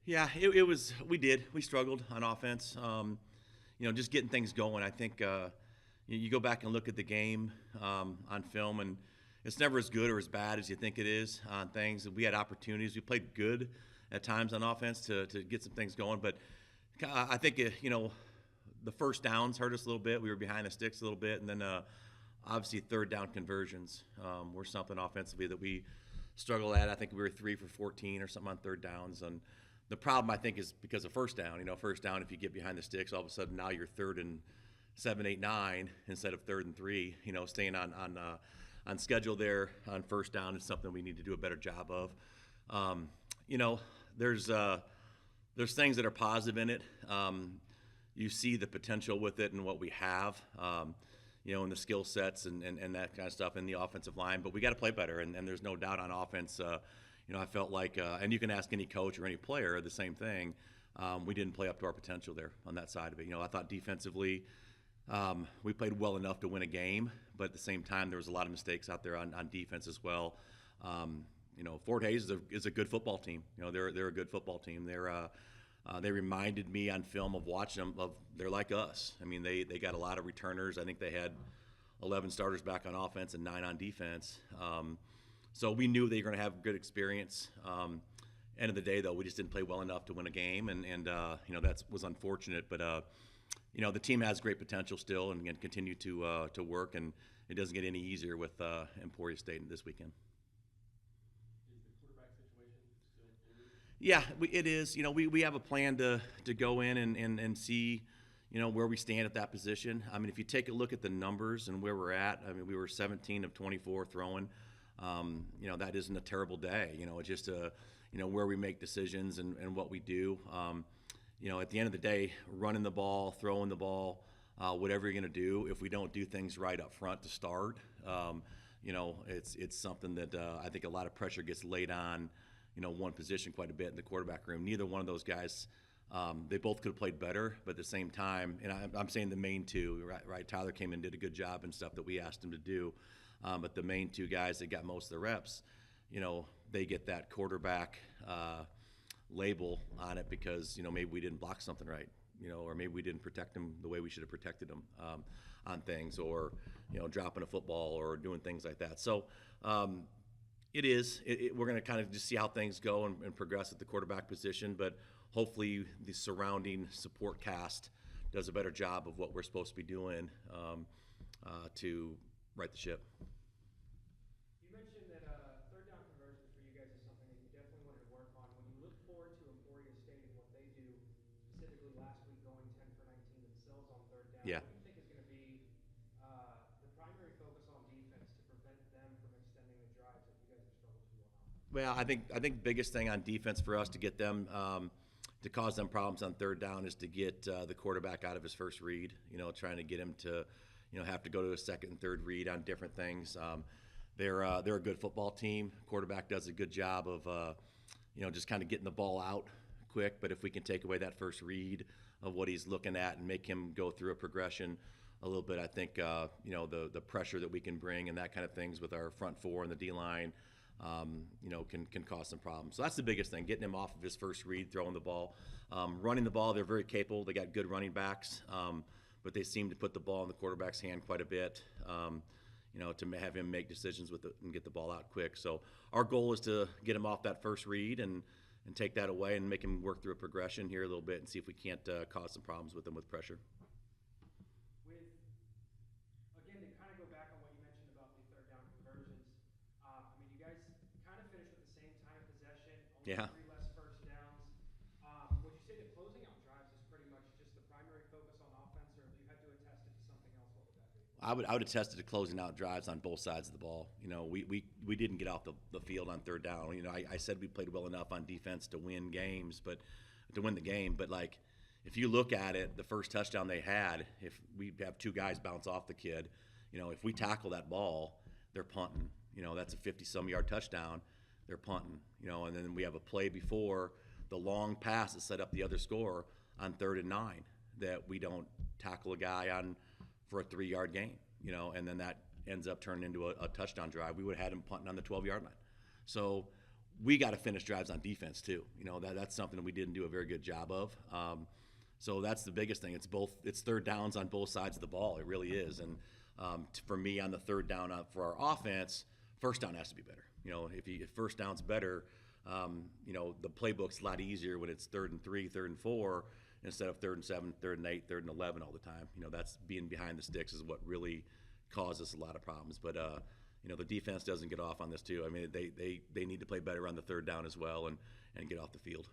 Yeah, it was. We struggled on offense. Just getting things going. I think you go back and look at the game on film, and it's never as good or as bad as you think it is on things. We had opportunities. We played good at times on offense to get some things going, but I think the first downs hurt us a little bit. We were behind the sticks a little bit, and then obviously third down conversions were something offensively that we struggled at. I think we were 3 for 14 or something on third downs, and the problem I think is because of first down. First down, if you get behind the sticks, all of a sudden now you're third and 7, 8, 9 instead of third and 3. Staying on schedule there on first down is something we need to do a better job of. Um, you know, there's things that are positive in it. You see the potential with it and what we have. And the skill sets and that kind of stuff in the offensive line. But we got to play better, and there's no doubt on offense. I felt like, and you can ask any coach or any player the same thing. We didn't play up to our potential there on that side of it. I thought defensively we played well enough to win a game, but at the same time there was a lot of mistakes out there on defense as well. Fort Hays is a good football team. They're a good football team. They reminded me on film of watching them. They're like us. I mean, they got a lot of returners. I think they had 11 starters back on offense and 9 on defense. So we knew they were going to have good experience. End of the day, though, we just didn't play well enough to win a game, and that was unfortunate. But the team has great potential still, and continue to work, and it doesn't get any easier with Emporia State this weekend. Is the quarterback situation still fluid? Yeah, it is. We have a plan to go in and see, where we stand at that position. I mean, if you take a look at the numbers and where we're at, I mean, we were 17 of 24 throwing. That isn't a terrible day. It's just where we make decisions and what we do. At the end of the day, running the ball, throwing the ball, whatever you're going to do, if we don't do things right up front to start, it's something that I think a lot of pressure gets laid on, one position quite a bit in the quarterback room. Neither one of those guys, they both could have played better, but at the same time, and I'm saying the main two, right? Tyler came in and did a good job and stuff that we asked him to do. But the main two guys that got most of the reps, they get that quarterback label on it because, maybe we didn't block something right, or maybe we didn't protect them the way we should have protected them on things, or, dropping a football or doing things like that. So we're going to kind of just see how things go and progress at the quarterback position, but hopefully the surrounding support cast does a better job of what we're supposed to be doing to right the ship. You mentioned that third down conversions for you guys is something that you definitely wanted to work on. When you look forward to Emporia State and what they do, specifically last week going 10 for 19 themselves on third down, Yeah. what do you think is going to be the primary focus on defense to prevent them from extending the drives that you guys have struggled to on offense? Well, I think biggest thing on defense for us to get them to cause them problems on third down is to get the quarterback out of his first read. Trying to get him to have to go to a second and third read on different things. They're a good football team. Quarterback does a good job of just kind of getting the ball out quick. But if we can take away that first read of what he's looking at and make him go through a progression a little bit, I think the pressure that we can bring and that kind of things with our front four and the D line, can cause some problems. So that's the biggest thing: getting him off of his first read, throwing the ball, running the ball. They're very capable. They got good running backs. But they seem to put the ball in the quarterback's hand quite a bit, to have him make decisions with it and get the ball out quick. So our goal is to get him off that first read and take that away and make him work through a progression here a little bit and see if we can't cause some problems with him with pressure. Again, to kind of go back on what you mentioned about the third down conversions, you guys kind of finished with the same time of possession, only Yeah. 3 less first downs. Would you say that closing out drives is pretty much just the primary focus on offense, or if you had to attest it to something else, what would that be? I would attest it to closing out drives on both sides of the ball. We didn't get off the field on third down. I said we played well enough on defense to win games, but to win the game. But like, if you look at it, the first touchdown they had, if we have 2 guys bounce off the kid, if we tackle that ball, they're punting. That's a 50-some yard touchdown. They're punting. And then we have a play before the long pass that set up the other score on 3rd and 9 that we don't tackle a guy on for a 3-yard gain, and then that ends up turning into a touchdown drive. We would have had him punting on the 12-yard line. So we got to finish drives on defense too. That's something that we didn't do a very good job of. So that's the biggest thing. It's third downs on both sides of the ball. It really is. And for me, on the third down for our offense, first down has to be better. If first down's better, the playbook's a lot easier when it's 3rd and 3, 3rd and 4, instead of 3rd and 7, 3rd and 8, 3rd and 11 all the time. That's being behind the sticks is what really causes a lot of problems. But the defense doesn't get off on this too. I mean, they need to play better on the third down as well and get off the field.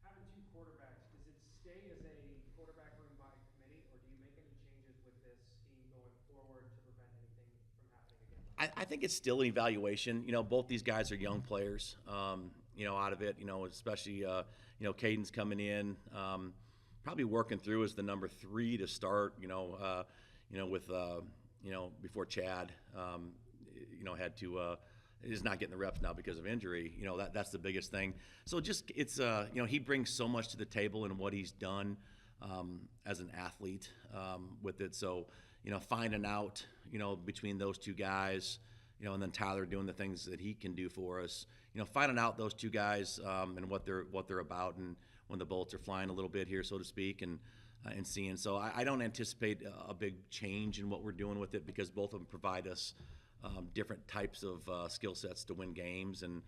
Having two quarterbacks, does it stay as a quarterback room by committee, or do you make any changes with this scheme going forward to prevent anything from happening again? I think it's still an evaluation. Both these guys are young players. Out of it. Especially Caden's coming in, probably working through as the number 3 to start. With before Chad, had to. Is not getting the reps now because of injury. That's the biggest thing. So just it's he brings so much to the table and what he's done as an athlete with it. So finding out between those two guys, and then Tyler doing the things that he can do for us. Finding out those two guys and what they're about, and when the bullets are flying a little bit here, so to speak, and seeing. So I don't anticipate a big change in what we're doing with it, because both of them provide us different types of skill sets to win games, and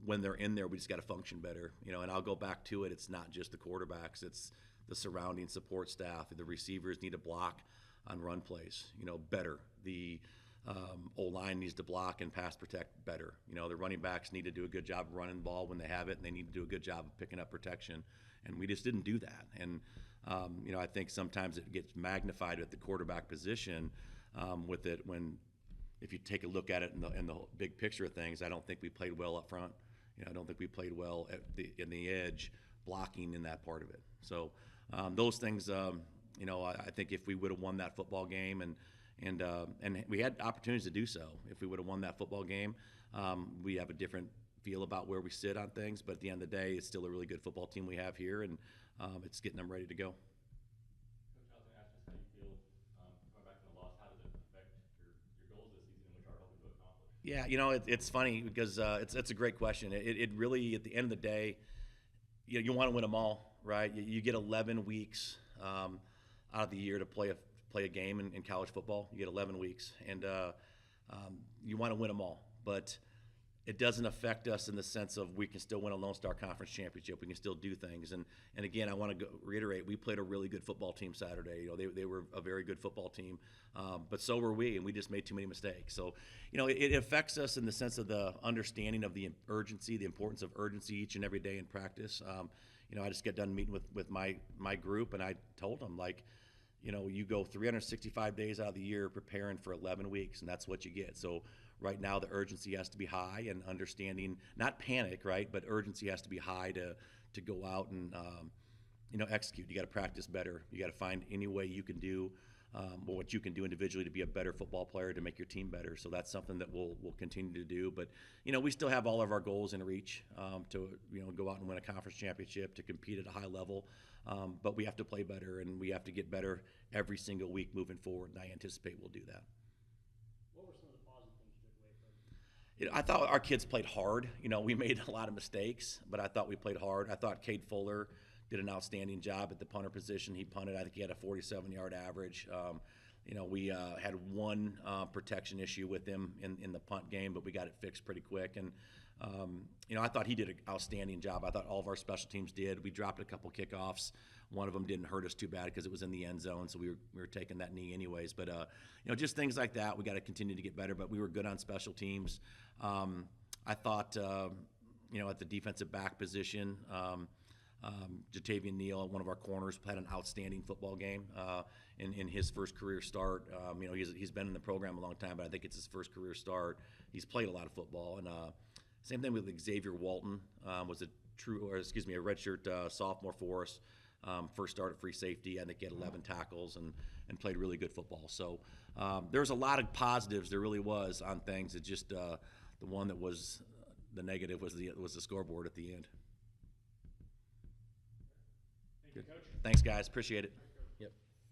when they're in there, we just got to function better. And I'll go back to it. It's not just the quarterbacks; it's the surrounding support staff. The receivers need to block on run plays, better. The O-line needs to block and pass protect better. The running backs need to do a good job of running the ball when they have it, and they need to do a good job of picking up protection. And we just didn't do that. And I think sometimes it gets magnified at the quarterback position with it when. If you take a look at it in the big picture of things, I don't think we played well up front. I don't think we played well in the edge, blocking in that part of it. So those things, I think if we would have won that football game, and we had opportunities to do so, if we would have won that football game, we have a different feel about where we sit on things. But at the end of the day, it's still a really good football team we have here, and it's getting them ready to go. Yeah, it's funny because it's a great question. It really, at the end of the day, you want to win them all, right? You get 11 weeks out of the year to play a game in college football. You get 11 weeks, and you want to win them all. But it doesn't affect us in the sense of we can still win a Lone Star Conference championship. We can still do things. And again, I want to reiterate, we played a really good football team Saturday. They were a very good football team, but so were we, and we just made too many mistakes. So, it affects us in the sense of the understanding of the urgency, the importance of urgency each and every day in practice. I just got done meeting with my group, and I told them, you go 365 days out of the year preparing for 11 weeks, and that's what you get. So right now the urgency has to be high, and understanding, not panic, right, but urgency has to be high to go out and execute. You got to practice better. You got to find any way you can do what you can do individually to be a better football player, to make your team better. So that's something that we'll continue to do. But we still have all of our goals in reach to go out and win a conference championship, to compete at a high level. But we have to play better, and we have to get better every single week moving forward. And I anticipate we'll do that. What were some of the positive things you took away from? I thought our kids played hard. We made a lot of mistakes, but I thought we played hard. I thought Cade Fuller did an outstanding job at the punter position. He punted. I think he had a 47-yard average. We had one protection issue with him in the punt game, but we got it fixed pretty quick. And I thought he did an outstanding job. I thought all of our special teams did. We dropped a couple kickoffs. One of them didn't hurt us too bad because it was in the end zone, so we were taking that knee anyways. But just things like that, we got to continue to get better. But we were good on special teams. I thought at the defensive back position. Jatavian Neal, one of our corners, had an outstanding football game in his first career start. He's been in the program a long time, but I think it's his first career start. He's played a lot of football, and same thing with Xavier Walton. Was a redshirt sophomore for us. First start at free safety. I think he had 11 tackles and played really good football. So there's a lot of positives. There really was on things. It just the one that was the negative was the scoreboard at the end. Thank you, Coach. Thanks, guys. Appreciate it.